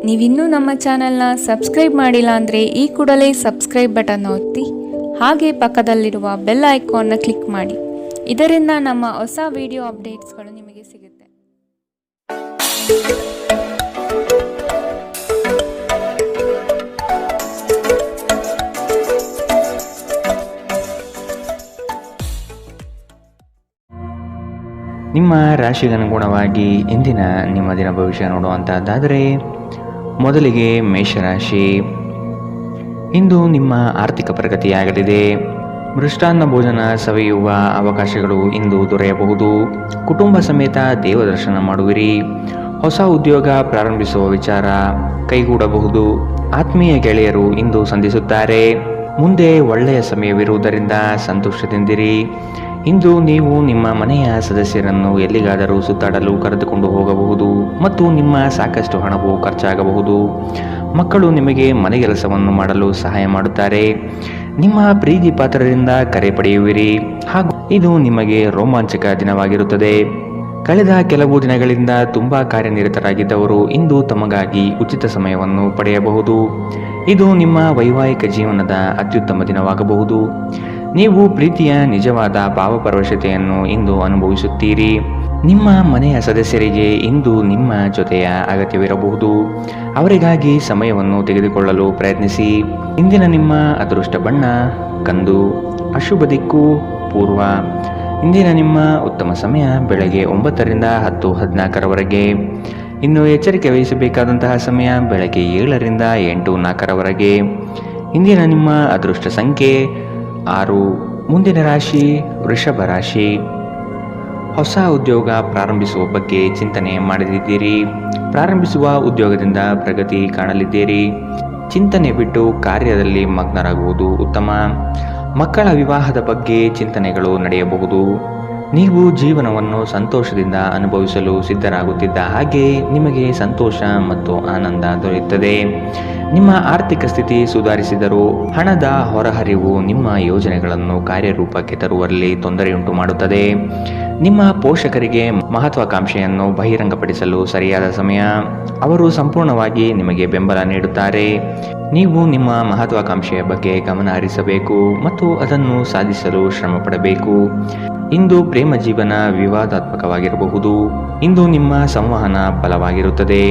ನೀವಿನ್ನೂ ನಮ್ಮ ಚಾನೆಲ್ನ ಸಬ್ಸ್ಕ್ರೈಬ್ ಮಾಡಿಲ್ಲ ಅಂದರೆ ಈ ಕೂಡಲೇ ಸಬ್ಸ್ಕ್ರೈಬ್ ಬಟನ್ ಒತ್ತಿ ಹಾಗೆ ಪಕ್ಕದಲ್ಲಿರುವ ಬೆಲ್ ಐಕಾನ್ನ ಕ್ಲಿಕ್ ಮಾಡಿ. ಇದರಿಂದ ನಮ್ಮ ಹೊಸ ವಿಡಿಯೋ ಅಪ್ಡೇಟ್ಸ್ಗಳು ನಿಮಗೆ ಸಿಗುತ್ತೆ. ನಿಮ್ಮ ರಾಶಿಗನುಗುಣವಾಗಿ ಇಂದಿನ ನಿಮ್ಮ ದಿನ ಭವಿಷ್ಯ ನೋಡುವಂತಹದ್ದಾದರೆ ಮೊದಲಿಗೆ ಮೇಷರಾಶಿ. ಇಂದು ನಿಮ್ಮ ಆರ್ಥಿಕ ಪ್ರಗತಿಯಾಗಲಿದೆ. ಮೃಷ್ಟಾನ್ನ ಭೋಜನ ಸವಿಯುವ ಅವಕಾಶಗಳು ಇಂದು ದೊರೆಯಬಹುದು. ಕುಟುಂಬ ಸಮೇತ ದೇವದರ್ಶನ ಮಾಡುವಿರಿ. ಹೊಸ ಉದ್ಯೋಗ ಪ್ರಾರಂಭಿಸುವ ವಿಚಾರ ಕೈಗೂಡಬಹುದು. ಆತ್ಮೀಯ ಗೆಳೆಯರು ಇಂದು ಸಂಧಿಸುತ್ತಾರೆ. ಮುಂದೆ ಒಳ್ಳೆಯ ಸಮಯವಿರುವುದರಿಂದ ಸಂತೋಷದಿಂದಿರಿ. ಇಂದು ನೀವು ನಿಮ್ಮ ಮನೆಯ ಸದಸ್ಯರನ್ನು ಎಲ್ಲಿಗಾದರೂ ಸುತ್ತಾಡಲು ಕರೆದುಕೊಂಡು ಹೋಗಬಹುದು ಮತ್ತು ನಿಮ್ಮ ಸಾಕಷ್ಟು ಹಣವು ಖರ್ಚಾಗಬಹುದು. ಮಕ್ಕಳು ನಿಮಗೆ ಮನೆಗೆಲಸವನ್ನು ಮಾಡಲು ಸಹಾಯ ಮಾಡುತ್ತಾರೆ. ನಿಮ್ಮ ಪ್ರೀತಿ ಪಾತ್ರರಿಂದ ಕರೆ ಪಡೆಯುವಿರಿ ಹಾಗೂ ಇದು ನಿಮಗೆ ರೋಮಾಂಚಕ ದಿನವಾಗಿರುತ್ತದೆ. ಕಳೆದ ಕೆಲವು ದಿನಗಳಿಂದ ತುಂಬಾ ಕಾರ್ಯನಿರತರಾಗಿದ್ದವರು ಇಂದು ತಮಗಾಗಿ ಉಚಿತ ಸಮಯವನ್ನು ಪಡೆಯಬಹುದು. ಇದು ನಿಮ್ಮ ವೈವಾಹಿಕ ಜೀವನದ ಅತ್ಯುತ್ತಮ ದಿನವಾಗಬಹುದು. ನೀವು ಪ್ರೀತಿಯ ನಿಜವಾದ ಭಾವಪರವಶತೆಯನ್ನು ಇಂದು ಅನುಭವಿಸುತ್ತೀರಿ. ನಿಮ್ಮ ಮನೆಯ ಸದಸ್ಯರಿಗೆ ಇಂದು ನಿಮ್ಮ ಜೊತೆಯ ಅಗತ್ಯವಿರಬಹುದು. ಅವರಿಗಾಗಿ ಸಮಯವನ್ನು ತೆಗೆದುಕೊಳ್ಳಲು ಪ್ರಯತ್ನಿಸಿ. ಇಂದಿನ ನಿಮ್ಮ ಅದೃಷ್ಟ ಬಣ್ಣ ಕಂದು. ಅಶುಭ ದಿಕ್ಕು ಪೂರ್ವ. ಇಂದಿನ ನಿಮ್ಮ ಉತ್ತಮ ಸಮಯ ಬೆಳಗ್ಗೆ 9ರಿಂದ 10:14ರವರೆಗೆ. ಇನ್ನು ಎಚ್ಚರಿಕೆ ವಹಿಸಬೇಕಾದಂತಹ ಸಮಯ ಬೆಳಗ್ಗೆ 7ರಿಂದ 8:04ರವರೆಗೆ. ಇಂದಿನ ನಿಮ್ಮ ಅದೃಷ್ಟ ಸಂಖ್ಯೆ 6. ಮುಂದಿನ ರಾಶಿ ವೃಷಭ ರಾಶಿ. ಹೊಸ ಉದ್ಯೋಗ ಪ್ರಾರಂಭಿಸುವ ಬಗ್ಗೆ ಚಿಂತನೆ ಮಾಡಲಿದ್ದೀರಿ. ಪ್ರಾರಂಭಿಸುವ ಉದ್ಯೋಗದಿಂದ ಪ್ರಗತಿ ಕಾಣಲಿದ್ದೀರಿ. ಚಿಂತನೆ ಬಿಟ್ಟು ಕಾರ್ಯದಲ್ಲಿ ಮಗ್ನರಾಗುವುದು ಉತ್ತಮ. ಮಕ್ಕಳ ವಿವಾಹದ ಬಗ್ಗೆ ಚಿಂತನೆಗಳು ನಡೆಯಬಹುದು. ನೀವು ಜೀವನವನ್ನು ಸಂತೋಷದಿಂದ ಅನುಭವಿಸಲು ಸಿದ್ಧರಾಗುತ್ತಿದ್ದ ಹಾಗೆ ನಿಮಗೆ ಸಂತೋಷ ಮತ್ತು ಆನಂದ ದೊರೆಯುತ್ತದೆ. ನಿಮ್ಮ ಆರ್ಥಿಕ ಸ್ಥಿತಿ ಸುಧಾರಿಸಿದರೂ ಹಣದ ಹೊರಹರಿವು ನಿಮ್ಮ ಯೋಜನೆಗಳನ್ನು ಕಾರ್ಯರೂಪಕ್ಕೆ ತರುವಲ್ಲಿ ತೊಂದರೆಯುಂಟು ಮಾಡುತ್ತದೆ. ನಿಮ್ಮ ಪೋಷಕರಿಗೆ ಮಹತ್ವಾಕಾಂಕ್ಷೆಯನ್ನು ಬಹಿರಂಗಪಡಿಸಲು ಸರಿಯಾದ ಸಮಯ. ಅವರು ಸಂಪೂರ್ಣವಾಗಿ ನಿಮಗೆ ಬೆಂಬಲ ನೀಡುತ್ತಾರೆ. ನೀವು ನಿಮ್ಮ ಮಹತ್ವಾಕಾಂಕ್ಷೆಯ ಬಗ್ಗೆ ಗಮನ ಹರಿಸಬೇಕು ಮತ್ತು ಅದನ್ನು ಸಾಧಿಸಲು ಶ್ರಮ ಪಡಬೇಕು. ಇಂದು ಪ್ರೇಮ ಜೀವನ ವಿವಾದಾತ್ಮಕವಾಗಿರಬಹುದು. ಇಂದು ನಿಮ್ಮ ಸಂವಹನ ಬಲವಾಗಿರುತ್ತದೆ.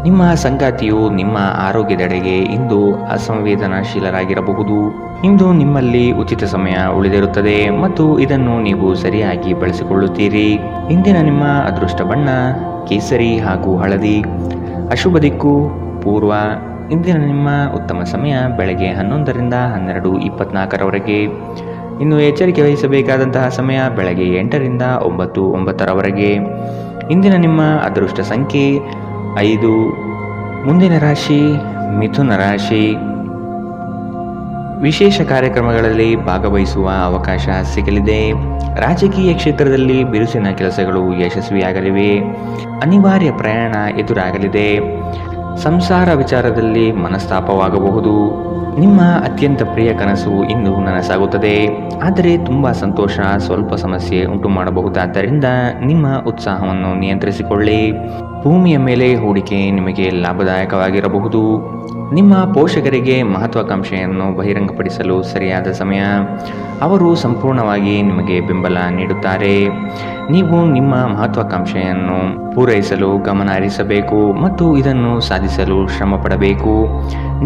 ನಿಮ್ಮ ಸಂಗಾತಿಯು ನಿಮ್ಮ ಆರೋಗ್ಯದೆಡೆಗೆ ಇಂದು ಅಸಂವೇದನಾಶೀಲರಾಗಿರಬಹುದು. ಇಂದು ನಿಮ್ಮಲ್ಲಿ ಉಚಿತ ಸಮಯ ಉಳಿದಿರುತ್ತದೆ ಮತ್ತು ಇದನ್ನು ನೀವು ಸರಿಯಾಗಿ ಬಳಸಿಕೊಳ್ಳುತ್ತೀರಿ. ಇಂದಿನ ನಿಮ್ಮ ಅದೃಷ್ಟ ಬಣ್ಣ ಕೇಸರಿ ಹಾಗೂ ಹಳದಿ. ಅಶುಭ ದಿಕ್ಕು ಪೂರ್ವ. ಇಂದಿನ ನಿಮ್ಮ ಉತ್ತಮ ಸಮಯ ಬೆಳಗ್ಗೆ 11ರಿಂದ 12:24ರವರೆಗೆ. ಇನ್ನು ಎಚ್ಚರಿಕೆ ವಹಿಸಬೇಕಾದಂತಹ ಸಮಯ ಬೆಳಗ್ಗೆ 8ರಿಂದ 9:09ರವರೆಗೆ. ಇಂದಿನ ನಿಮ್ಮ ಅದೃಷ್ಟ ಸಂಖ್ಯೆ 5. ಮುಂದಿನ ರಾಶಿ ಮಿಥುನ ರಾಶಿ. ವಿಶೇಷ ಕಾರ್ಯಕ್ರಮಗಳಲ್ಲಿ ಭಾಗವಹಿಸುವ ಅವಕಾಶ ಸಿಗಲಿದೆ. ರಾಜಕೀಯ ಕ್ಷೇತ್ರದಲ್ಲಿ ಬಿರುಸಿನ ಕೆಲಸಗಳು ಯಶಸ್ವಿಯಾಗಲಿವೆ. ಅನಿವಾರ್ಯ ಪ್ರಯಾಣ ಎದುರಾಗಲಿದೆ. ಸಂಸಾರ ವಿಚಾರದಲ್ಲಿ ಮನಸ್ತಾಪವಾಗಬಹುದು. ನಿಮ್ಮ ಅತ್ಯಂತ ಪ್ರಿಯ ಕನಸು ಇಂದು ನನಸಾಗುತ್ತದೆ. ಆದರೆ ತುಂಬ ಸಂತೋಷ ಸ್ವಲ್ಪ ಸಮಸ್ಯೆ ಉಂಟು ಮಾಡಬಹುದಾದ್ದರಿಂದ ನಿಮ್ಮ ಉತ್ಸಾಹವನ್ನು ನಿಯಂತ್ರಿಸಿಕೊಳ್ಳಿ. ಭೂಮಿಯ ಮೇಲೆ ಹೂಡಿಕೆ ನಿಮಗೆ ಲಾಭದಾಯಕವಾಗಿರಬಹುದು. ನಿಮ್ಮ ಪೋಷಕರಿಗೆ ಮಹತ್ವಾಕಾಂಕ್ಷೆಯನ್ನು ಬಹಿರಂಗಪಡಿಸಲು ಸರಿಯಾದ ಸಮಯ. ಅವರು ಸಂಪೂರ್ಣವಾಗಿ ನಿಮಗೆ ಬೆಂಬಲ ನೀಡುತ್ತಾರೆ. ನೀವು ನಿಮ್ಮ ಮಹತ್ವಾಕಾಂಕ್ಷೆಯನ್ನು ಪೂರೈಸಲು ಗಮನ ಹರಿಸಬೇಕು ಮತ್ತು ಇದನ್ನು ಸಾಧಿಸಲು ಶ್ರಮ ಪಡಬೇಕು.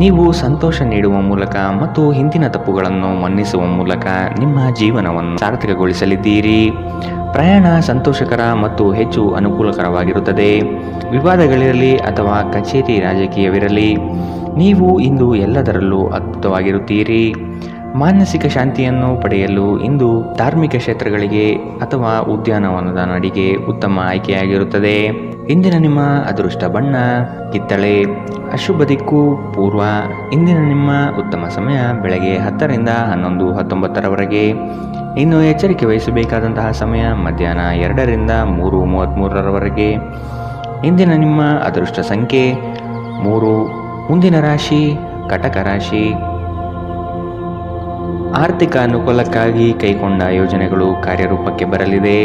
ನೀವು ಸಂತೋಷ ನೀಡುವ ಮೂಲಕ ಮತ್ತು ಹಿಂದಿನ ತಪ್ಪುಗಳನ್ನು ಮನ್ನಿಸುವ ಮೂಲಕ ನಿಮ್ಮ ಜೀವನವನ್ನು ಸಾರ್ಥಕಗೊಳಿಸಲಿದ್ದೀರಿ. ಪ್ರಯಾಣ ಸಂತೋಷಕರ ಮತ್ತು ಹೆಚ್ಚು ಅನುಕೂಲಕರವಾಗಿರುತ್ತದೆ. ವಿವಾದಗಳಿರಲಿ ಅಥವಾ ಕಚೇರಿ ರಾಜಕೀಯವಿರಲಿ, ನೀವು ಇಂದು ಎಲ್ಲದರಲ್ಲೂ ಅದ್ಭುತವಾಗಿರುತ್ತೀರಿ. ಮಾನಸಿಕ ಶಾಂತಿಯನ್ನು ಪಡೆಯಲು ಇಂದು ಧಾರ್ಮಿಕ ಕ್ಷೇತ್ರಗಳಿಗೆ ಅಥವಾ ಉದ್ಯಾನವನದ ನಡಿಗೆ ಉತ್ತಮ ಆಯ್ಕೆಯಾಗಿರುತ್ತದೆ. ಇಂದಿನ ನಿಮ್ಮ ಅದೃಷ್ಟ ಬಣ್ಣ ಕಿತ್ತಳೆ. ಅಶುಭ ದಿಕ್ಕು ಪೂರ್ವ. ಇಂದಿನ ನಿಮ್ಮ ಉತ್ತಮ ಸಮಯ ಬೆಳಗ್ಗೆ 10ರಿಂದ 11:19ರವರೆಗೆ. ಇನ್ನು ಎಚ್ಚರಿಕೆ ವಹಿಸಬೇಕಾದಂತಹ ಸಮಯ ಮಧ್ಯಾಹ್ನ 2ರಿಂದ 3:33ರವರೆಗೆ. ಇಂದಿನ ನಿಮ್ಮ ಅದೃಷ್ಟ ಸಂಖ್ಯೆ 3. ಮುಂದಿನ ರಾಶಿ ಕಟಕ ರಾಶಿ. ಆರ್ಥಿಕ ಅನುಕೂಲಕ್ಕಾಗಿ ಕೈಗೊಂಡ ಯೋಜನೆಗಳು ಕಾರ್ಯರೂಪಕ್ಕೆ ಬರಲಿದೆ.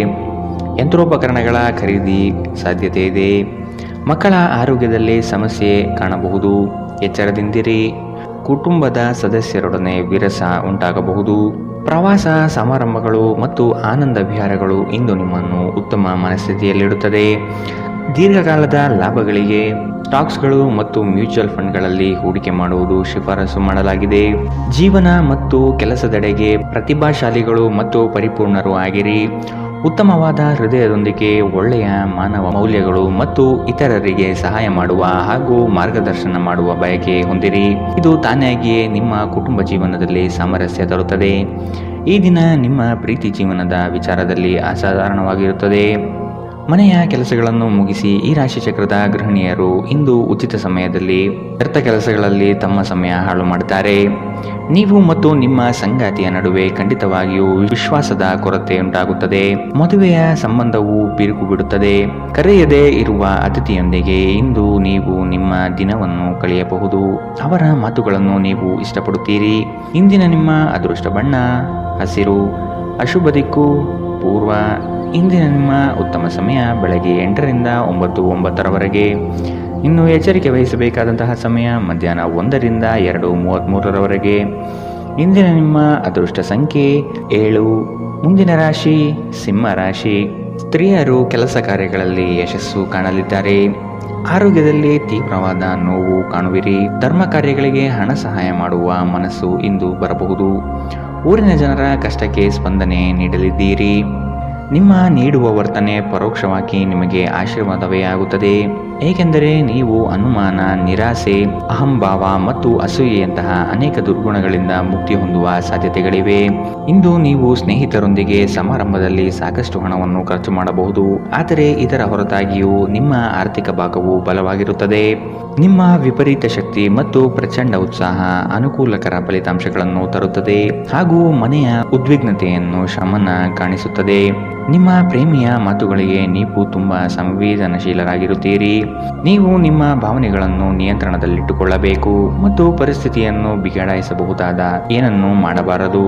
ಯಂತ್ರೋಪಕರಣಗಳ ಖರೀದಿ ಸಾಧ್ಯತೆ ಇದೆ. ಮಕ್ಕಳ ಆರೋಗ್ಯದಲ್ಲಿ ಸಮಸ್ಯೆ ಕಾಣಬಹುದು. ಎಚ್ಚರದಿಂದಿರಿ. ಕುಟುಂಬದ ಸದಸ್ಯರೊಡನೆ ವಿರಸ ಉಂಟಾಗಬಹುದು. ಪ್ರವಾಸ ಸಮಾರಂಭಗಳು ಮತ್ತು ಆನಂದ ವಿಹಾರಗಳು ಇಂದು ನಿಮ್ಮನ್ನು ಉತ್ತಮ ಮನಸ್ಥಿತಿಯಲ್ಲಿಡುತ್ತದೆ. ದೀರ್ಘಕಾಲದ ಲಾಭಗಳಿಗೆ ಸ್ಟಾಕ್ಸ್ಗಳು ಮತ್ತು ಮ್ಯೂಚುವಲ್ ಫಂಡ್ಗಳಲ್ಲಿ ಹೂಡಿಕೆ ಮಾಡುವುದು ಶಿಫಾರಸು ಮಾಡಲಾಗಿದೆ. ಜೀವನ ಮತ್ತು ಕೆಲಸದೆಡೆಗೆ ಪ್ರತಿಭಾಶಾಲಿಗಳು ಮತ್ತು ಪರಿಪೂರ್ಣರು ಆಗಿರಿ. ಉತ್ತಮವಾದ ಹೃದಯದೊಂದಿಗೆ ಒಳ್ಳೆಯ ಮಾನವ ಮೌಲ್ಯಗಳು ಮತ್ತು ಇತರರಿಗೆ ಸಹಾಯ ಮಾಡುವ ಹಾಗೂ ಮಾರ್ಗದರ್ಶನ ಮಾಡುವ ಬಯಕೆ ಹೊಂದಿರಿ. ಇದು ತಾನಾಗಿಯೇ ನಿಮ್ಮ ಕುಟುಂಬ ಜೀವನದಲ್ಲಿ ಸಾಮರಸ್ಯ ತರುತ್ತದೆ. ಈ ದಿನ ನಿಮ್ಮ ಪ್ರೀತಿ ಜೀವನದ ವಿಚಾರದಲ್ಲಿ ಅಸಾಧಾರಣವಾಗಿರುತ್ತದೆ. ಮನೆಯ ಕೆಲಸಗಳನ್ನು ಮುಗಿಸಿ ಈ ರಾಶಿಚಕ್ರದ ಗೃಹಿಣಿಯರು ಇಂದು ಉಚಿತ ಸಮಯದಲ್ಲಿ ವ್ಯರ್ಥ ಕೆಲಸಗಳಲ್ಲಿ ತಮ್ಮ ಸಮಯ ಹಾಳು ಮಾಡುತ್ತಾರೆ. ನೀವು ಮತ್ತು ನಿಮ್ಮ ಸಂಗಾತಿಯ ನಡುವೆ ಖಂಡಿತವಾಗಿಯೂ ವಿಶ್ವಾಸದ ಕೊರತೆ ಉಂಟಾಗುತ್ತದೆ. ಮದುವೆಯ ಸಂಬಂಧವು ಬಿರುಕು ಬಿಡುತ್ತದೆ. ಕರೆಯದೇ ಇರುವ ಅತಿಥಿಯೊಂದಿಗೆ ಇಂದು ನೀವು ನಿಮ್ಮ ದಿನವನ್ನು ಕಳೆಯಬಹುದು. ಅವರ ಮಾತುಗಳನ್ನು ನೀವು ಇಷ್ಟಪಡುತ್ತೀರಿ. ಇಂದಿನ ನಿಮ್ಮ ಅದೃಷ್ಟ ಬಣ್ಣ ಹಸಿರು. ಅಶುಭ ದಿಕ್ಕು ಪೂರ್ವ. ಇಂದಿನ ನಿಮ್ಮ ಉತ್ತಮ ಸಮಯ ಬೆಳಗ್ಗೆ 8 ರಿಂದ 9 ಇನ್ನು ಎಚ್ಚರಿಕೆ ವಹಿಸಬೇಕಾದಂತಹ ಸಮಯ ಮಧ್ಯಾಹ್ನ 1 ರಿಂದ 2:33 ಇಂದಿನ ನಿಮ್ಮ ಅದೃಷ್ಟ ಸಂಖ್ಯೆ 7. ಮುಂದಿನ ರಾಶಿ ಸಿಂಹ ರಾಶಿ. ಸ್ತ್ರೀಯರು ಕೆಲಸ ಕಾರ್ಯಗಳಲ್ಲಿ ಯಶಸ್ಸು ಕಾಣಲಿದ್ದಾರೆ. ಆರೋಗ್ಯದಲ್ಲಿ ತೀವ್ರವಾದ ನೋವು ಕಾಣುವಿರಿ. ಧರ್ಮ ಕಾರ್ಯಗಳಿಗೆ ಹಣ ಸಹಾಯ ಮಾಡುವ ಮನಸ್ಸು ಇಂದು ಬರಬಹುದು. ಊರಿನ ಜನರ ಕಷ್ಟಕ್ಕೆ ಸ್ಪಂದನೆ ನೀಡಲಿದ್ದೀರಿ. ನಿಮ್ಮ ನೀಡುವ ವರ್ತನೆ ಪರೋಕ್ಷವಾಗಿ ನಿಮಗೆ ಆಶೀರ್ವಾದವೇ ಆಗುತ್ತದೆ. ಏಕೆಂದರೆ ನೀವು ಅನುಮಾನ, ನಿರಾಸೆ, ಅಹಂಭಾವ ಮತ್ತು ಅಸೂಯೆಯಂತಹ ಅನೇಕ ದುರ್ಗುಣಗಳಿಂದ ಮುಕ್ತಿ ಹೊಂದುವ ಸಾಧ್ಯತೆಗಳಿವೆ. ಇಂದು ನೀವು ಸ್ನೇಹಿತರೊಂದಿಗೆ ಸಮಾರಂಭದಲ್ಲಿ ಸಾಕಷ್ಟು ಹಣವನ್ನು ಖರ್ಚು ಮಾಡಬಹುದು. ಆದರೆ ಇದರ ಹೊರತಾಗಿಯೂ ನಿಮ್ಮ ಆರ್ಥಿಕ ಭಾಗವು ಬಲವಾಗಿರುತ್ತದೆ. ನಿಮ್ಮ ವಿಪರೀತ ಶಕ್ತಿ ಮತ್ತು ಪ್ರಚಂಡ ಉತ್ಸಾಹ ಅನುಕೂಲಕರ ಫಲಿತಾಂಶಗಳನ್ನು ತರುತ್ತದೆ ಹಾಗೂ ಮನೆಯ ಉದ್ವಿಗ್ನತೆಯನ್ನು ಶಮನ ಕಾಣಿಸುತ್ತದೆ. ನಿಮ್ಮ ಪ್ರೇಮಿಯ ಮಾತುಗಳಿಗೆ ನೀವು ತುಂಬಾ ಸಂವೇದನಶೀಲರಾಗಿರುತ್ತೀರಿ. ನೀವು ನಿಮ್ಮ ಭಾವನೆಗಳನ್ನು ನಿಯಂತ್ರಣದಲ್ಲಿಟ್ಟುಕೊಳ್ಳಬೇಕು ಮತ್ತು ಪರಿಸ್ಥಿತಿಯನ್ನು ಬಿಗಡಾಯಿಸಬಹುದಾದ ಏನನ್ನೂ ಮಾಡಬಾರದು.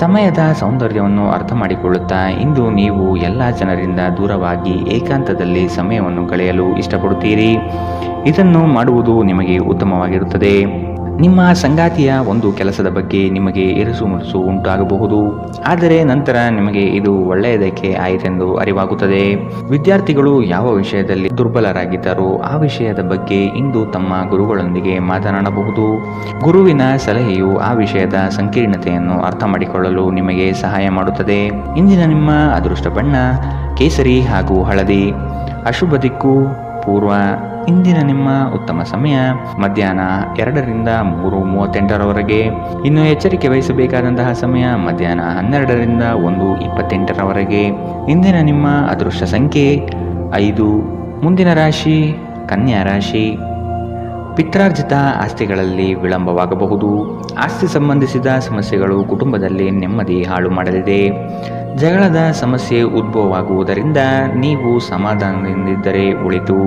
ಸಮಯದ ಸೌಂದರ್ಯವನ್ನು ಅರ್ಥ ಮಾಡಿಕೊಳ್ಳುತ್ತಾ ಇಂದು ನೀವು ಎಲ್ಲ ಜನರಿಂದ ದೂರವಾಗಿ ಏಕಾಂತದಲ್ಲಿ ಸಮಯವನ್ನು ಕಳೆಯಲು ಇಷ್ಟಪಡುತ್ತೀರಿ. ಇದನ್ನು ಮಾಡುವುದು ನಿಮಗೆ ಉತ್ತಮವಾಗಿರುತ್ತದೆ. ನಿಮ್ಮ ಸಂಗಾತಿಯ ಒಂದು ಕೆಲಸದ ಬಗ್ಗೆ ನಿಮಗೆ ಇರುಸು ಮುರುಸು ಉಂಟಾಗಬಹುದು. ಆದರೆ ನಂತರ ನಿಮಗೆ ಇದು ಒಳ್ಳೆಯದಕ್ಕೆ ಆಯಿತೆಂದು ಅರಿವಾಗುತ್ತದೆ. ವಿದ್ಯಾರ್ಥಿಗಳು ಯಾವ ವಿಷಯದಲ್ಲಿ ದುರ್ಬಲರಾಗಿದ್ದಾರೋ ಆ ವಿಷಯದ ಬಗ್ಗೆ ಇಂದು ತಮ್ಮ ಗುರುಗಳೊಂದಿಗೆ ಮಾತನಾಡಬಹುದು. ಗುರುವಿನ ಸಲಹೆಯು ಆ ವಿಷಯದ ಸಂಕೀರ್ಣತೆಯನ್ನು ಅರ್ಥ ಮಾಡಿಕೊಳ್ಳಲು ನಿಮಗೆ ಸಹಾಯ ಮಾಡುತ್ತದೆ. ಇಂದಿನ ನಿಮ್ಮ ಅದೃಷ್ಟ ಬಣ್ಣ ಕೇಸರಿ ಹಾಗೂ ಹಳದಿ. ಅಶುಭ ದಿಕ್ಕು ಪೂರ್ವ. ಇಂದಿನ ನಿಮ್ಮ ಉತ್ತಮ ಸಮಯ ಮಧ್ಯಾಹ್ನ 2 ರಿಂದ 3:38 ಇನ್ನು ಎಚ್ಚರಿಕೆ ವಹಿಸಬೇಕಾದಂತಹ ಸಮಯ ಮಧ್ಯಾಹ್ನ 12 ರಿಂದ 1:28 ಇಂದಿನ ನಿಮ್ಮ ಅದೃಷ್ಟ ಸಂಖ್ಯೆ 5. ಮುಂದಿನ ರಾಶಿ ಕನ್ಯಾ ರಾಶಿ. ಪಿತ್ರಾರ್ಜಿತ ಆಸ್ತಿಗಳಲ್ಲಿ ವಿಳಂಬವಾಗಬಹುದು. ಆಸ್ತಿ ಸಂಬಂಧಿಸಿದ ಸಮಸ್ಯೆಗಳು ಕುಟುಂಬದಲ್ಲಿ ನೆಮ್ಮದಿ ಹಾಳು ಮಾಡಲಿದೆ. ಜಗಳದ ಸಮಸ್ಯೆ ಉದ್ಭವವಾಗುವುದರಿಂದ ನೀವು ಸಮಾಧಾನದಿಂದಿದ್ದರೆ ಒಳಿತು.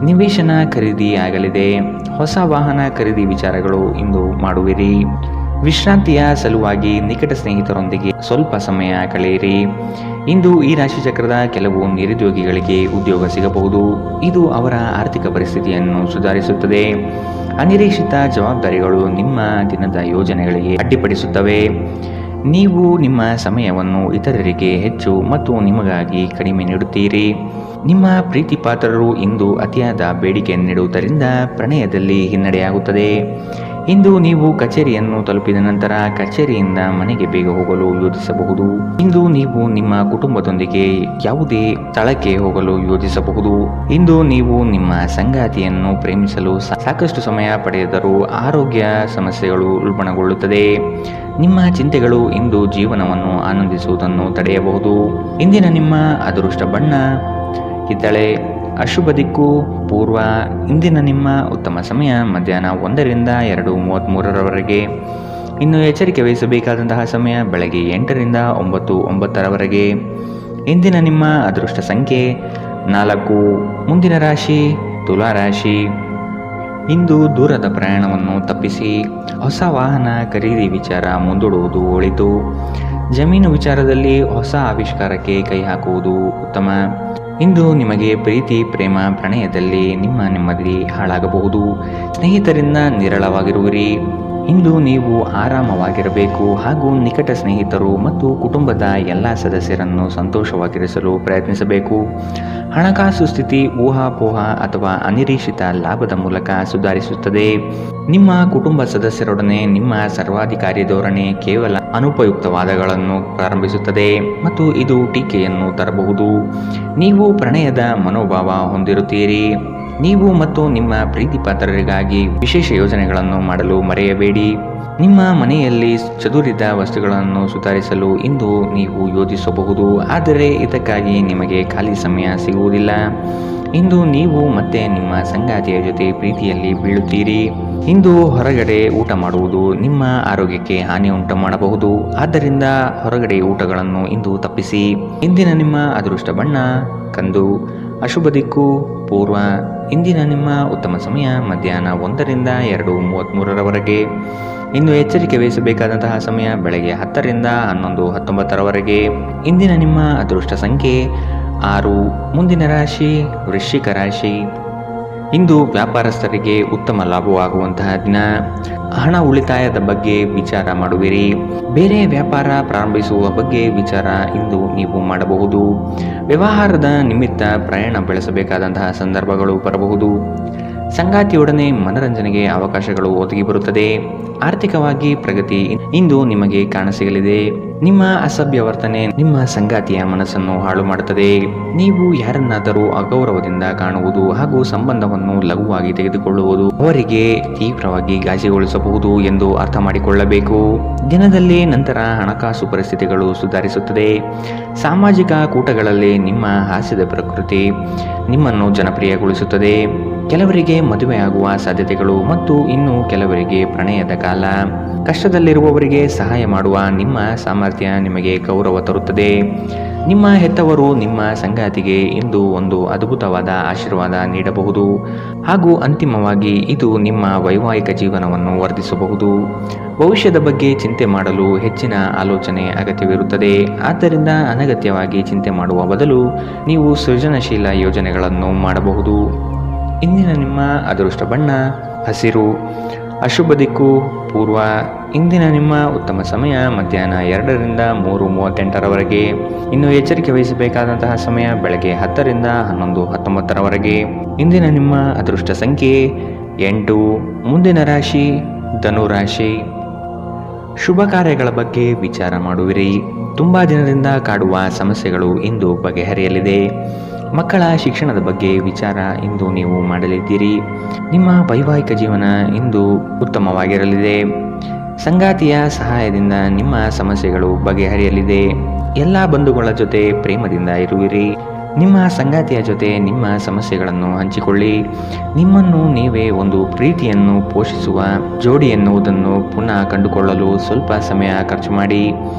ನಿವೇಶನ ಖರೀದಿ ಆಗಲಿದೆ. ಹೊಸ ವಾಹನ ಖರೀದಿ ವಿಚಾರಗಳು ಇಂದು ಮಾಡುವಿರಿ. ವಿಶ್ರಾಂತಿಯ ಸಲುವಾಗಿ ನಿಕಟ ಸ್ನೇಹಿತರೊಂದಿಗೆ ಸ್ವಲ್ಪ ಸಮಯ ಕಳೆಯಿರಿ. ಇಂದು ಈ ರಾಶಿ ಚಕ್ರದ ಕೆಲವು ನಿರುದ್ಯೋಗಿಗಳಿಗೆ ಉದ್ಯೋಗ ಸಿಗಬಹುದು. ಇದು ಅವರ ಆರ್ಥಿಕ ಪರಿಸ್ಥಿತಿಯನ್ನು ಸುಧಾರಿಸುತ್ತದೆ. ಅನಿರೀಕ್ಷಿತ ಜವಾಬ್ದಾರಿಗಳು ನಿಮ್ಮ ದಿನದ ಯೋಜನೆಗಳಿಗೆ ಅಡ್ಡಿಪಡಿಸುತ್ತವೆ. ನೀವು ನಿಮ್ಮ ಸಮಯವನ್ನು ಇತರರಿಗೆ ಹೆಚ್ಚು ಮತ್ತು ನಿಮಗಾಗಿ ಕಡಿಮೆ ನೀಡುತ್ತೀರಿ. ನಿಮ್ಮ ಪ್ರೀತಿ ಪಾತ್ರರು ಇಂದು ಅತಿಯಾದ ಬೇಡಿಕೆ ನೀಡುವುದರಿಂದ ಪ್ರಣಯದಲ್ಲಿ ಹಿನ್ನಡೆಯಾಗುತ್ತದೆ. ಇಂದು ನೀವು ಕಚೇರಿಯನ್ನು ತಲುಪಿದ ನಂತರ ಕಚೇರಿಯಿಂದ ಮನೆಗೆ ಬೇಗ ಹೋಗಲು ಯೋಜಿಸಬಹುದು. ಇಂದು ನೀವು ನಿಮ್ಮ ಕುಟುಂಬದೊಂದಿಗೆ ಯಾವುದೇ ಸ್ಥಳಕ್ಕೆ ಹೋಗಲು ಯೋಜಿಸಬಹುದು. ಇಂದು ನೀವು ನಿಮ್ಮ ಸಂಗಾತಿಯನ್ನು ಪ್ರೇಮಿಸಲು ಸಾಕಷ್ಟು ಸಮಯ ಪಡೆದರೂ ಆರೋಗ್ಯ ಸಮಸ್ಯೆಗಳು ಉಲ್ಬಣಗೊಳ್ಳುತ್ತದೆ. ನಿಮ್ಮ ಚಿಂತೆಗಳು ಇಂದು ಜೀವನವನ್ನು ಆನಂದಿಸುವುದನ್ನು ತಡೆಯಬಹುದು. ಇಂದಿನ ನಿಮ್ಮ ಅದೃಷ್ಟ ಬಣ್ಣ ಕಿತ್ತಳೆ. ಅಶುಭ ದಿಕ್ಕು ಪೂರ್ವ. ಇಂದಿನ ನಿಮ್ಮ ಉತ್ತಮ ಸಮಯ ಮಧ್ಯಾಹ್ನ 1 ರಿಂದ 2:33 ಇನ್ನು ಎಚ್ಚರಿಕೆ ವಹಿಸಬೇಕಾದಂತಹ ಸಮಯ ಬೆಳಗ್ಗೆ 8 ರಿಂದ 9:09 ಇಂದಿನ ನಿಮ್ಮ ಅದೃಷ್ಟ ಸಂಖ್ಯೆ 4. ಮುಂದಿನ ರಾಶಿ ತುಲಾ ರಾಶಿ. ಇಂದು ದೂರದ ಪ್ರಯಾಣವನ್ನು ತಪ್ಪಿಸಿ. ಹೊಸ ವಾಹನ ಖರೀದಿ ವಿಚಾರ ಮುಂದೂಡುವುದು ಒಳಿತು. ಜಮೀನು ವಿಚಾರದಲ್ಲಿ ಹೊಸ ಆವಿಷ್ಕಾರಕ್ಕೆ ಕೈ ಹಾಕುವುದು ಉತ್ತಮ. ಇಂದು ನಿಮಗೆ ಪ್ರೀತಿ ಪ್ರೇಮ ಪ್ರಣಯದಲ್ಲಿ ನಿಮ್ಮ ನೆಮ್ಮದಿ ಹಾಳಾಗಬಹುದು. ಸ್ನೇಹಿತರಿಂದ ನಿರಳವಾಗಿರುವಿರಿ. ಇಂದು ನೀವು ಆರಾಮವಾಗಿರಬೇಕು ಹಾಗೂ ನಿಕಟ ಸ್ನೇಹಿತರು ಮತ್ತು ಕುಟುಂಬದ ಎಲ್ಲ ಸದಸ್ಯರನ್ನು ಸಂತೋಷವಾಗಿರಿಸಲು ಪ್ರಯತ್ನಿಸಬೇಕು. ಹಣಕಾಸು ಸ್ಥಿತಿ ಊಹಾಪೋಹ ಅಥವಾ ಅನಿರೀಕ್ಷಿತ ಲಾಭದ ಮೂಲಕ ಸುಧಾರಿಸುತ್ತದೆ. ನಿಮ್ಮ ಕುಟುಂಬ ಸದಸ್ಯರೊಡನೆ ನಿಮ್ಮ ಸರ್ವಾಧಿಕಾರಿ ಧೋರಣೆ ಕೇವಲ ಅನುಪಯುಕ್ತ ವಾದಗಳನ್ನು ಪ್ರಾರಂಭಿಸುತ್ತದೆ ಮತ್ತು ಇದು ಟೀಕೆಯನ್ನು ತರಬಹುದು. ನೀವು ಪ್ರಣಯದ ಮನೋಭಾವ ಹೊಂದಿರುತ್ತೀರಿ. ನೀವು ಮತ್ತು ನಿಮ್ಮ ಪ್ರೀತಿಪಾತ್ರರಿಗಾಗಿ ವಿಶೇಷ ಯೋಜನೆಗಳನ್ನು ಮಾಡಲು ಮರೆಯಬೇಡಿ. ನಿಮ್ಮ ಮನೆಯಲ್ಲಿ ಚದುರಿದ ವಸ್ತುಗಳನ್ನು ಸುಧಾರಿಸಲು ಇಂದು ನೀವು ಯೋಜಿಸಬಹುದು, ಆದರೆ ಇದಕ್ಕಾಗಿ ನಿಮಗೆ ಖಾಲಿ ಸಮಯ ಸಿಗುವುದಿಲ್ಲ. ಇಂದು ನೀವು ಮತ್ತೆ ನಿಮ್ಮ ಸಂಗಾತಿಯ ಜೊತೆ ಪ್ರೀತಿಯಲ್ಲಿ ಬೀಳುತ್ತೀರಿ. ಇಂದು ಹೊರಗಡೆ ಊಟ ಮಾಡುವುದು ನಿಮ್ಮ ಆರೋಗ್ಯಕ್ಕೆ ಹಾನಿ ಉಂಟು ಮಾಡಬಹುದು, ಆದ್ದರಿಂದ ಹೊರಗಡೆ ಊಟಗಳನ್ನು ಇಂದು ತಪ್ಪಿಸಿ. ಇಂದಿನ ನಿಮ್ಮ ಅದೃಷ್ಟ ಬಣ್ಣ ಕಂದು. ಅಶುಭ ದಿಕ್ಕು ಪೂರ್ವ. ಇಂದಿನ ನಿಮ್ಮ ಉತ್ತಮ ಸಮಯ ಮಧ್ಯಾಹ್ನ 1ರಿಂದ 2:33ರವರೆಗೆ. ಇನ್ನು ಎಚ್ಚರಿಕೆ ವಹಿಸಬೇಕಾದಂತಹ ಸಮಯ ಬೆಳಗ್ಗೆ 10ರಿಂದ 11:19ರವರೆಗೆ. ಇಂದಿನ ನಿಮ್ಮ ಅದೃಷ್ಟ ಸಂಖ್ಯೆ 6. ಮುಂದಿನ ರಾಶಿ ವೃಶ್ಚಿಕ ರಾಶಿ. ಇಂದು ವ್ಯಾಪಾರಸ್ಥರಿಗೆ ಉತ್ತಮ ಲಾಭವಾಗುವಂತಹ ದಿನ. ಹಣ ಉಳಿತಾಯದ ಬಗ್ಗೆ ವಿಚಾರ ಮಾಡುವಿರಿ. ಬೇರೆ ವ್ಯಾಪಾರ ಪ್ರಾರಂಭಿಸುವ ಬಗ್ಗೆ ವಿಚಾರ ಇಂದು ನೀವು ಮಾಡಬಹುದು. ವ್ಯವಹಾರದ ನಿಮಿತ್ತ ಪ್ರಯಾಣ ಬೆಳೆಸಬೇಕಾದಂತಹ ಸಂದರ್ಭಗಳು ಬರಬಹುದು. ಸಂಗಾತಿಯೊಡನೆ ಮನರಂಜನೆಗೆ ಅವಕಾಶಗಳು ಒದಗಿ ಬರುತ್ತದೆ. ಆರ್ಥಿಕವಾಗಿ ಪ್ರಗತಿ ಇಂದು ನಿಮಗೆ ಕಾಣಸಿಗಲಿದೆ. ನಿಮ್ಮ ಅಸಭ್ಯ ವರ್ತನೆ ನಿಮ್ಮ ಸಂಗಾತಿಯ ಮನಸ್ಸನ್ನು ಹಾಳು ಮಾಡುತ್ತದೆ. ನೀವು ಯಾರನ್ನಾದರೂ ಅಗೌರವದಿಂದ ಕಾಣುವುದು ಹಾಗೂ ಸಂಬಂಧವನ್ನು ಲಘುವಾಗಿ ತೆಗೆದುಕೊಳ್ಳುವುದು ಅವರಿಗೆ ತೀವ್ರವಾಗಿ ಗಾಯಗೊಳಿಸಬಹುದು ಎಂದು ಅರ್ಥ ಮಾಡಿಕೊಳ್ಳಬೇಕು. ದಿನದಲ್ಲಿ ನಂತರ ಹಣಕಾಸು ಪರಿಸ್ಥಿತಿಗಳು ಸುಧಾರಿಸುತ್ತದೆ. ಸಾಮಾಜಿಕ ಕೂಟಗಳಲ್ಲಿ ನಿಮ್ಮ ಹಾಸ್ಯದ ಪ್ರಕೃತಿ ನಿಮ್ಮನ್ನು ಜನಪ್ರಿಯಗೊಳಿಸುತ್ತದೆ. ಕೆಲವರಿಗೆ ಮದುವೆಯಾಗುವ ಸಾಧ್ಯತೆಗಳು ಮತ್ತು ಇನ್ನು ಕೆಲವರಿಗೆ ಪ್ರಣಯದ ಕಾಲ. ಕಷ್ಟದಲ್ಲಿರುವವರಿಗೆ ಸಹಾಯ ಮಾಡುವ ನಿಮ್ಮ ಸಾಮರ್ಥ್ಯ ನಿಮಗೆ ಗೌರವ ತರುತ್ತದೆ. ನಿಮ್ಮ ಹೆತ್ತವರು ನಿಮ್ಮ ಸಂಗಾತಿಗೆ ಇಂದು ಒಂದು ಅದ್ಭುತವಾದ ಆಶೀರ್ವಾದ ನೀಡಬಹುದು ಹಾಗೂ ಅಂತಿಮವಾಗಿ ಇದು ನಿಮ್ಮ ವೈವಾಹಿಕ ಜೀವನವನ್ನು ವರ್ಧಿಸಬಹುದು. ಭವಿಷ್ಯದ ಬಗ್ಗೆ ಚಿಂತೆ ಮಾಡಲು ಹೆಚ್ಚಿನ ಆಲೋಚನೆ ಅಗತ್ಯವಿರುತ್ತದೆ. ಆದ್ದರಿಂದ ಅನಗತ್ಯವಾಗಿ ಚಿಂತೆ ಮಾಡುವ ಬದಲು ನೀವು ಸೃಜನಶೀಲ ಯೋಜನೆಗಳನ್ನು ಮಾಡಬಹುದು. ಇಂದಿನ ನಿಮ್ಮ ಅದೃಷ್ಟ ಬಣ್ಣ ಹಸಿರು. ಅಶುಭ ದಿಕ್ಕು ಪೂರ್ವ. ಇಂದಿನ ನಿಮ್ಮ ಉತ್ತಮ ಸಮಯ ಮಧ್ಯಾಹ್ನ 2ರಿಂದ 3:38ರವರೆಗೆ. ಇನ್ನು ಎಚ್ಚರಿಕೆ ವಹಿಸಬೇಕಾದಂತಹ ಸಮಯ ಬೆಳಗ್ಗೆ 10ರಿಂದ 11:19ರವರೆಗೆ. ಇಂದಿನ ನಿಮ್ಮ ಅದೃಷ್ಟ ಸಂಖ್ಯೆ 8. ಮುಂದಿನ ರಾಶಿ ಧನು ರಾಶಿ. ಶುಭ ಕಾರ್ಯಗಳ ಬಗ್ಗೆ ವಿಚಾರ ಮಾಡುವಿರಿ. ತುಂಬಾ ದಿನದಿಂದ ಕಾಡುವ ಸಮಸ್ಯೆಗಳು ಇಂದು ಬಗೆಹರಿಯಲಿದೆ. ಮಕ್ಕಳ ಶಿಕ್ಷಣದ ಬಗ್ಗೆ ವಿಚಾರ ಇಂದು ನೀವು ಮಾಡಲಿದ್ದೀರಿ. ನಿಮ್ಮ ವೈವಾಹಿಕ ಜೀವನ ಇಂದು ಉತ್ತಮವಾಗಿರಲಿದೆ. ಸಂಗಾತಿಯ ಸಹಾಯದಿಂದ ನಿಮ್ಮ ಸಮಸ್ಯೆಗಳು ಬಗೆಹರಿಯಲಿದೆ. ಎಲ್ಲ ಬಂಧುಗಳ ಜೊತೆ ಪ್ರೇಮದಿಂದ ಇರುವಿರಿ. ನಿಮ್ಮ ಸಂಗಾತಿಯ ಜೊತೆ ನಿಮ್ಮ ಸಮಸ್ಯೆಗಳನ್ನು ಹಂಚಿಕೊಳ್ಳಿ. ನಿಮ್ಮನ್ನು ನೀವೇ ಒಂದು ಪ್ರೀತಿಯನ್ನು ಪೋಷಿಸುವ ಜೋಡಿ ಎನ್ನುವುದನ್ನು ಪುನಃ ಕಂಡುಕೊಳ್ಳಲು ಸ್ವಲ್ಪ ಸಮಯ ಖರ್ಚು ಮಾಡಿ.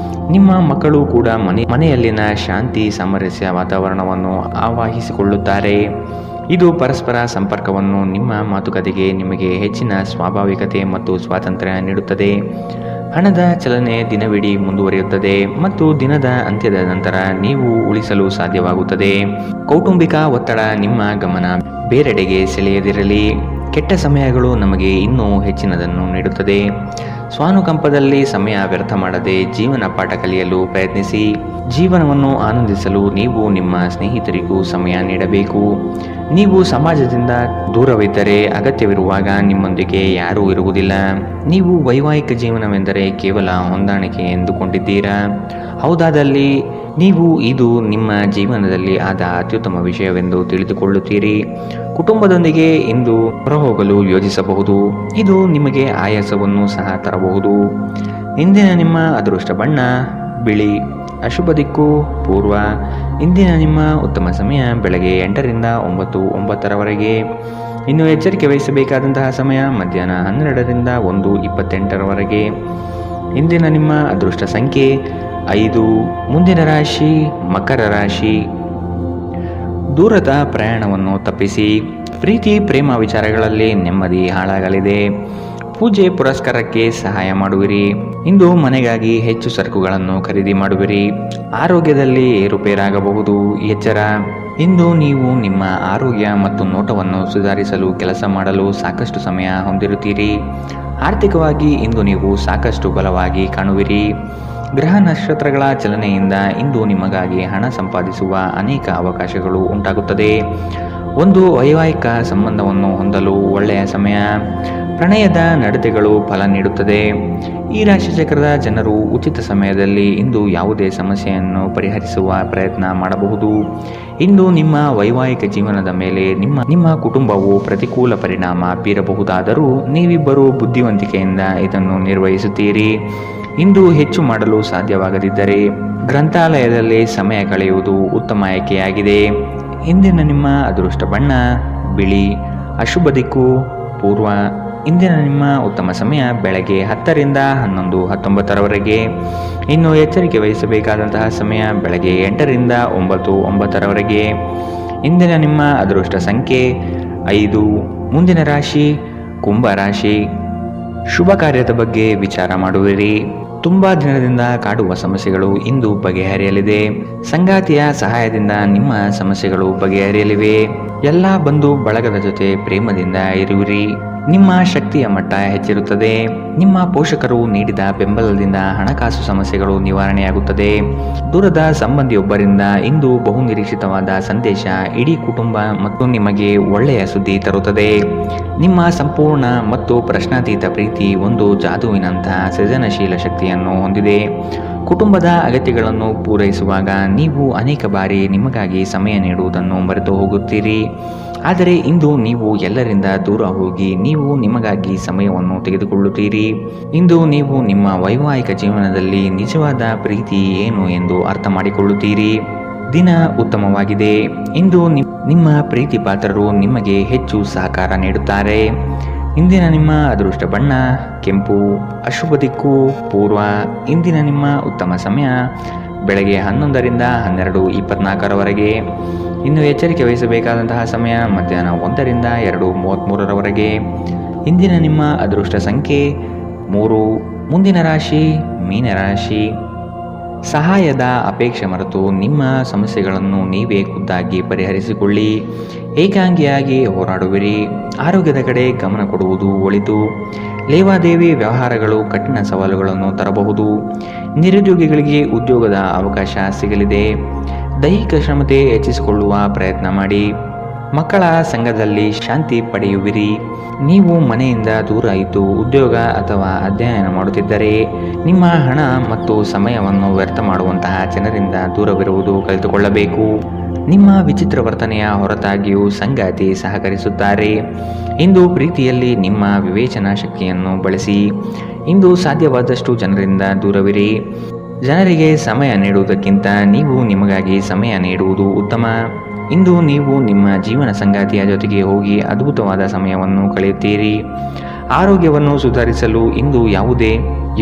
ನಿಮ್ಮ ಮಕ್ಕಳು ಕೂಡ ಮನೆಯಲ್ಲಿನ ಶಾಂತಿ ಸಾಮರಸ್ಯ ವಾತಾವರಣವನ್ನು ಆವಾಹಿಸಿಕೊಳ್ಳುತ್ತಾರೆ. ಇದು ಪರಸ್ಪರ ಸಂಪರ್ಕವನ್ನು ನಿಮ್ಮ ಮಾತುಕತೆಗೆ ನಿಮಗೆ ಹೆಚ್ಚಿನ ಸ್ವಾಭಾವಿಕತೆ ಮತ್ತು ಸ್ವಾತಂತ್ರ್ಯ ನೀಡುತ್ತದೆ. ಹಣದ ಚಲನೆ ದಿನವಿಡೀ ಮುಂದುವರಿಯುತ್ತದೆ ಮತ್ತು ದಿನದ ಅಂತ್ಯದ ನಂತರ ನೀವು ಉಳಿಸಲು ಸಾಧ್ಯವಾಗುತ್ತದೆ. ಕೌಟುಂಬಿಕ ಒತ್ತಡ ನಿಮ್ಮ ಗಮನ ಬೇರೆಡೆಗೆ ಸೆಳೆಯದಿರಲಿ. ಕೆಟ್ಟ ಸಮಯಗಳು ನಮಗೆ ಇನ್ನೂ ಹೆಚ್ಚಿನದನ್ನು ನೀಡುತ್ತದೆ. ಸ್ವಾನುಕಂಪದಲ್ಲಿ ಸಮಯ ವ್ಯರ್ಥ ಮಾಡದೆ ಜೀವನ ಪಾಠ ಕಲಿಯಲು ಪ್ರಯತ್ನಿಸಿ. ಜೀವನವನ್ನು ಆನಂದಿಸಲು ನೀವು ನಿಮ್ಮ ಸ್ನೇಹಿತರಿಗೂ ಸಮಯ ನೀಡಬೇಕು. ನೀವು ಸಮಾಜದಿಂದ ದೂರವಿದ್ದರೆ ಅಗತ್ಯವಿರುವಾಗ ನಿಮ್ಮೊಂದಿಗೆ ಯಾರೂ ಇರುವುದಿಲ್ಲ. ನೀವು ವೈವಾಹಿಕ ಜೀವನವೆಂದರೆ ಕೇವಲ ಹೊಂದಾಣಿಕೆ ಎಂದುಕೊಂಡಿದ್ದೀರಾ? ಹೌದಾದಲ್ಲಿ ನೀವು ಇದು ನಿಮ್ಮ ಜೀವನದಲ್ಲಿ ಆದ ಅತ್ಯುತ್ತಮ ವಿಷಯವೆಂದು ತಿಳಿದುಕೊಳ್ಳುತ್ತೀರಿ. ಕುಟುಂಬದೊಂದಿಗೆ ಇಂದು ಹೊರಹೋಗಲು ಯೋಜಿಸಬಹುದು. ಇದು ನಿಮಗೆ ಆಯಾಸವನ್ನು ಸಹ ತರಬಹುದು. ಇಂದಿನ ನಿಮ್ಮ ಅದೃಷ್ಟ ಬಣ್ಣ ಬಿಳಿ. ಅಶುಭ ದಿಕ್ಕು ಪೂರ್ವ. ಇಂದಿನ ನಿಮ್ಮ ಉತ್ತಮ ಸಮಯ ಬೆಳಗ್ಗೆ 8ರಿಂದ 9:09ರವರೆಗೆ. ಇನ್ನು ಎಚ್ಚರಿಕೆ ವಹಿಸಬೇಕಾದಂತಹ ಸಮಯ ಮಧ್ಯಾಹ್ನ 12ರಿಂದ 1:28ರವರೆಗೆ. ಇಂದಿನ ನಿಮ್ಮ ಅದೃಷ್ಟ ಸಂಖ್ಯೆ 5. ಮುಂದಿನ ರಾಶಿ ಮಕರ ರಾಶಿ. ದೂರದ ಪ್ರಯಾಣವನ್ನು ತಪ್ಪಿಸಿ. ಪ್ರೀತಿ ಪ್ರೇಮ ವಿಚಾರಗಳಲ್ಲಿ ನೆಮ್ಮದಿ ಹಾಳಾಗಲಿದೆ. ಪೂಜೆ ಪುರಸ್ಕಾರಕ್ಕೆ ಸಹಾಯ ಮಾಡುವಿರಿ. ಇಂದು ಮನೆಗಾಗಿ ಹೆಚ್ಚು ಸರಕುಗಳನ್ನು ಖರೀದಿ ಮಾಡುವಿರಿ. ಆರೋಗ್ಯದಲ್ಲಿ ಏರುಪೇರಾಗಬಹುದು. ಎಚ್ಚರ. ಇಂದು ನೀವು ನಿಮ್ಮ ಆರೋಗ್ಯ ಮತ್ತು ನೋಟವನ್ನು ಸುಧಾರಿಸಲು ಕೆಲಸ ಮಾಡಲು ಸಾಕಷ್ಟು ಸಮಯ ಹೊಂದಿರುತ್ತೀರಿ. ಆರ್ಥಿಕವಾಗಿ ಇಂದು ನೀವು ಸಾಕಷ್ಟು ಬಲವಾಗಿ ಕಾಣುವಿರಿ. ಗ್ರಹ ನಕ್ಷತ್ರಗಳ ಚಲನೆಯಿಂದ ಇಂದು ನಿಮಗಾಗಿ ಹಣ ಸಂಪಾದಿಸುವ ಅನೇಕ ಅವಕಾಶಗಳು ಉಂಟಾಗುತ್ತದೆ. ಒಂದು ವೈವಾಹಿಕ ಸಂಬಂಧವನ್ನು ಹೊಂದಲು ಒಳ್ಳೆಯ ಸಮಯ. ಪ್ರಣಯದ ನಡತೆಗಳು ಫಲ ನೀಡುತ್ತದೆ. ಈ ರಾಶಿಚಕ್ರದ ಜನರು ಉಚಿತ ಸಮಯದಲ್ಲಿ ಇಂದು ಯಾವುದೇ ಸಮಸ್ಯೆಯನ್ನು ಪರಿಹರಿಸುವ ಪ್ರಯತ್ನ ಮಾಡಬಹುದು. ಇಂದು ನಿಮ್ಮ ವೈವಾಹಿಕ ಜೀವನದ ಮೇಲೆ ನಿಮ್ಮ ಕುಟುಂಬವು ಪ್ರತಿಕೂಲ ಪರಿಣಾಮ ಬೀರಬಹುದಾದರೂ ನೀವಿಬ್ಬರು ಬುದ್ಧಿವಂತಿಕೆಯಿಂದ ಇದನ್ನು ನಿರ್ವಹಿಸುತ್ತೀರಿ. ಇಂದು ಹೆಚ್ಚು ಮಾಡಲು ಸಾಧ್ಯವಾಗದಿದ್ದರೆ ಗ್ರಂಥಾಲಯದಲ್ಲಿ ಸಮಯ ಕಳೆಯುವುದು ಉತ್ತಮ ಆಯ್ಕೆಯಾಗಿದೆ. ಇಂದಿನ ನಿಮ್ಮ ಅದೃಷ್ಟ ಬಣ್ಣ ಬಿಳಿ. ಅಶುಭ ದಿಕ್ಕು ಪೂರ್ವ. ಇಂದಿನ ನಿಮ್ಮ ಉತ್ತಮ ಸಮಯ ಬೆಳಗ್ಗೆ 10 ರಿಂದ 11, 19ರವರೆಗೆ. ಇನ್ನು ಎಚ್ಚರಿಕೆ ವಹಿಸಬೇಕಾದಂತಹ ಸಮಯ ಬೆಳಗ್ಗೆ 8 ರಿಂದ 9, 9ರವರೆಗೆ. ಇಂದಿನ ನಿಮ್ಮ ಅದೃಷ್ಟ ಸಂಖ್ಯೆ 5. ಮುಂದಿನ ರಾಶಿ ಕುಂಭ ರಾಶಿ. ಶುಭ ಕಾರ್ಯದ ಬಗ್ಗೆ ವಿಚಾರ ಮಾಡುವಿರಿ. ತುಂಬಾ ದಿನದಿಂದ ಕಾಡುವ ಸಮಸ್ಯೆಗಳು ಇಂದು ಬಗೆಹರಿಯಲಿದೆ. ಸಂಗಾತಿಯ ಸಹಾಯದಿಂದ ನಿಮ್ಮ ಸಮಸ್ಯೆಗಳು ಬಗೆಹರಿಯಲಿವೆ. ಎಲ್ಲ ಬಂಧು ಬಳಗದ ಜೊತೆ ಪ್ರೇಮದಿಂದ ಇರುವಿರಿ. ನಿಮ್ಮ ಶಕ್ತಿಯ ಮಟ್ಟ ಹೆಚ್ಚಿರುತ್ತದೆ. ನಿಮ್ಮ ಪೋಷಕರು ನೀಡಿದ ಬೆಂಬಲದಿಂದ ಹಣಕಾಸು ಸಮಸ್ಯೆಗಳು ನಿವಾರಣೆಯಾಗುತ್ತದೆ. ದೂರದ ಸಂಬಂಧಿಯೊಬ್ಬರಿಂದ ಇಂದು ಬಹುನಿರೀಕ್ಷಿತವಾದ ಸಂದೇಶ ಇಡೀ ಕುಟುಂಬ ಮತ್ತು ನಿಮಗೆ ಒಳ್ಳೆಯ ಸುದ್ದಿ ತರುತ್ತದೆ. ನಿಮ್ಮ ಸಂಪೂರ್ಣ ಮತ್ತು ಪ್ರಶ್ನಾತೀತ ಪ್ರೀತಿ ಒಂದು ಜಾದುವಿನಂತಹ ಸೃಜನಶೀಲ ಶಕ್ತಿಯನ್ನು ಹೊಂದಿದೆ. ಕುಟುಂಬದ ಅಗತ್ಯಗಳನ್ನು ಪೂರೈಸುವಾಗ ನೀವು ಅನೇಕ ಬಾರಿ ನಿಮಗಾಗಿ ಸಮಯ ನೀಡುವುದನ್ನು ಮರೆತು ಹೋಗುತ್ತೀರಿ. ಆದರೆ ಇಂದು ನೀವು ಎಲ್ಲರಿಂದ ದೂರ ಹೋಗಿ ನೀವು ನಿಮಗಾಗಿ ಸಮಯವನ್ನು ತೆಗೆದುಕೊಳ್ಳುತ್ತೀರಿ. ಇಂದು ನೀವು ನಿಮ್ಮ ವೈವಾಹಿಕ ಜೀವನದಲ್ಲಿ ನಿಜವಾದ ಪ್ರೀತಿ ಏನು ಎಂದು ಅರ್ಥ ಮಾಡಿಕೊಳ್ಳುತ್ತೀರಿ. ದಿನ ಉತ್ತಮವಾಗಿದೆ. ಇಂದು ನಿಮ್ಮ ಪ್ರೀತಿ ಪಾತ್ರರು ನಿಮಗೆ ಹೆಚ್ಚು ಸಹಕಾರ ನೀಡುತ್ತಾರೆ. ಇಂದಿನ ನಿಮ್ಮ ಅದೃಷ್ಟ ಬಣ್ಣ ಕೆಂಪು. ಅಶುಭ ದಿಕ್ಕು ಪೂರ್ವ. ಇಂದಿನ ನಿಮ್ಮ ಉತ್ತಮ ಸಮಯ ಬೆಳಗ್ಗೆ 11 ರಿಂದ 12, 24ರವರೆಗೆ. ಇನ್ನು ಎಚ್ಚರಿಕೆ ವಹಿಸಬೇಕಾದಂತಹ ಸಮಯ ಮಧ್ಯಾಹ್ನ 1 ರಿಂದ 2:33ರವರೆಗೆ. ಇಂದಿನ ನಿಮ್ಮ ಅದೃಷ್ಟ ಸಂಖ್ಯೆ 3. ಮುಂದಿನ ರಾಶಿ ಮೀನರಾಶಿ. ಸಹಾಯದ ಅಪೇಕ್ಷೆ ಮರೆತು ನಿಮ್ಮ ಸಮಸ್ಯೆಗಳನ್ನು ನೀವೇ ಖುದ್ದಾಗಿ ಪರಿಹರಿಸಿಕೊಳ್ಳಿ. ಏಕಾಂಗಿಯಾಗಿ ಹೋರಾಡುವಿರಿ. ಆರೋಗ್ಯದ ಕಡೆ ಗಮನ ಕೊಡುವುದು ಒಳಿತು. ಲೇವಾದೇವಿ ವ್ಯವಹಾರಗಳು ಕಠಿಣ ಸವಾಲುಗಳನ್ನು ತರಬಹುದು. ನಿರುದ್ಯೋಗಿಗಳಿಗೆ ಉದ್ಯೋಗದ ಅವಕಾಶ ಸಿಗಲಿದೆ. ದೈಹಿಕ ಶ್ರಮತೆ ಹೆಚ್ಚಿಸಿಕೊಳ್ಳುವ ಪ್ರಯತ್ನ ಮಾಡಿ. ಮಕ್ಕಳ ಸಂಘದಲ್ಲಿ ಶಾಂತಿ ಪಡೆಯುವಿರಿ. ನೀವು ಮನೆಯಿಂದ ದೂರ ಇದ್ದು ಉದ್ಯೋಗ ಅಥವಾ ಅಧ್ಯಯನ ಮಾಡುತ್ತಿದ್ದರೆ ನಿಮ್ಮ ಹಣ ಮತ್ತು ಸಮಯವನ್ನು ವ್ಯರ್ಥ ಮಾಡುವಂತಹ ಜನರಿಂದ ದೂರವಿರುವುದು ಕಲಿತುಕೊಳ್ಳಬೇಕು. ನಿಮ್ಮ ವಿಚಿತ್ರ ವರ್ತನೆಯ ಹೊರತಾಗಿಯೂ ಸಂಗಾತಿ ಸಹಕರಿಸುತ್ತಾರೆ. ಇಂದು ಪ್ರೀತಿಯಲ್ಲಿ ನಿಮ್ಮ ವಿವೇಚನಾ ಶಕ್ತಿಯನ್ನು ಬಳಸಿ. ಇಂದು ಸಾಧ್ಯವಾದಷ್ಟು ಜನರಿಂದ ದೂರವಿರಿ. ಜನರಿಗೆ ಸಮಯ ನೀಡುವುದಕ್ಕಿಂತ ನೀವು ನಿಮಗಾಗಿ ಸಮಯ ನೀಡುವುದು ಉತ್ತಮ. ಇಂದು ನೀವು ನಿಮ್ಮ ಜೀವನ ಸಂಗಾತಿಯ ಜೊತೆಗೆ ಹೋಗಿ ಅದ್ಭುತವಾದ ಸಮಯವನ್ನು ಕಳೆಯುತ್ತೀರಿ. ಆರೋಗ್ಯವನ್ನು ಸುಧಾರಿಸಲು ಇಂದು ಯಾವುದೇ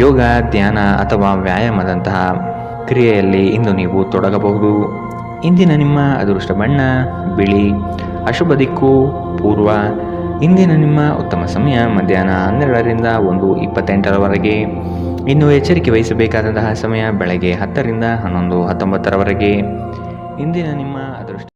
ಯೋಗ, ಧ್ಯಾನ ಅಥವಾ ವ್ಯಾಯಾಮದಂತಹ ಕ್ರಿಯೆಯಲ್ಲಿ ಇಂದು ನೀವು ತೊಡಗಬಹುದು. ಇಂದಿನ ನಿಮ್ಮ ಅದೃಷ್ಟ ಬಣ್ಣ ಬಿಳಿ. ಅಶುಭ ದಿಕ್ಕು ಪೂರ್ವ. ಇಂದಿನ ನಿಮ್ಮ ಉತ್ತಮ ಸಮಯ ಮಧ್ಯಾಹ್ನ 12 ರಿಂದ 1:28ರವರೆಗೆ. ಇನ್ನು ಎಚ್ಚರಿಕೆ ವಹಿಸಬೇಕಾದಂತಹ ಸಮಯ ಬೆಳಗ್ಗೆ 10 ರಿಂದ 11, 19ರವರೆಗೆ. ಇಂದಿನ ನಿಮ್ಮ ಅದೃಷ್ಟ